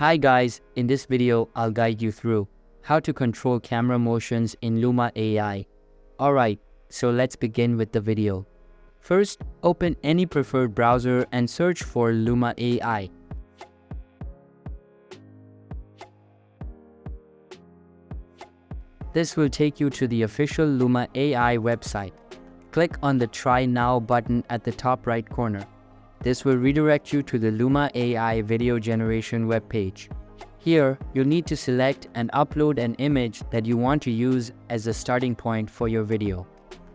Hi guys, in this video I'll guide you through how to control camera motions in Luma AI. Alright, so let's begin with the video. First, open any preferred browser and search for Luma AI. This will take you to the official Luma AI website. Click on the Try Now button at the top right corner. This will redirect you to the Luma AI Video Generation webpage. Here, you'll need to select and upload an image that you want to use as a starting point for your video.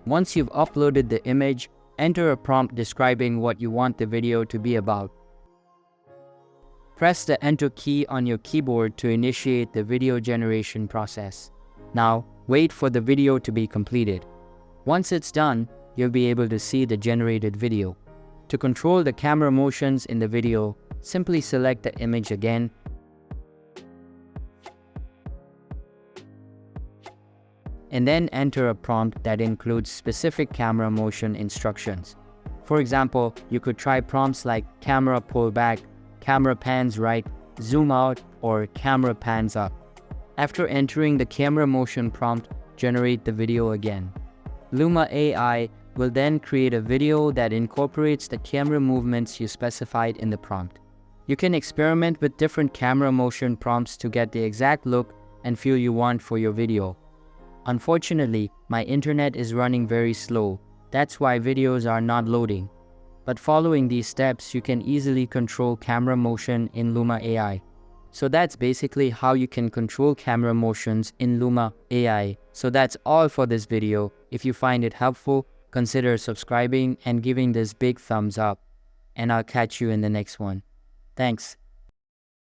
Once you've uploaded the image, enter a prompt describing what you want the video to be about. Press the Enter key on your keyboard to initiate the video generation process. Now, wait for the video to be completed. Once it's done, you'll be able to see the generated video. To control the camera motions in the video, simply select the image again and then enter a prompt that includes specific camera motion instructions. For example, you could try prompts like camera pull back, camera pans right, zoom out, or camera pans up. After entering the camera motion prompt, generate the video again. Luma AI will then create a video that incorporates the camera movements you specified in the prompt. You can experiment with different camera motion prompts to get the exact look and feel you want for your video. Unfortunately, my internet is running very slow. That's why videos are not loading. But following these steps, you can easily control camera motion in Luma AI. So that's basically how you can control camera motions in Luma AI. So that's all for this video. If you find it helpful, consider subscribing and giving this big thumbs up. And I'll catch you in the next one. Thanks.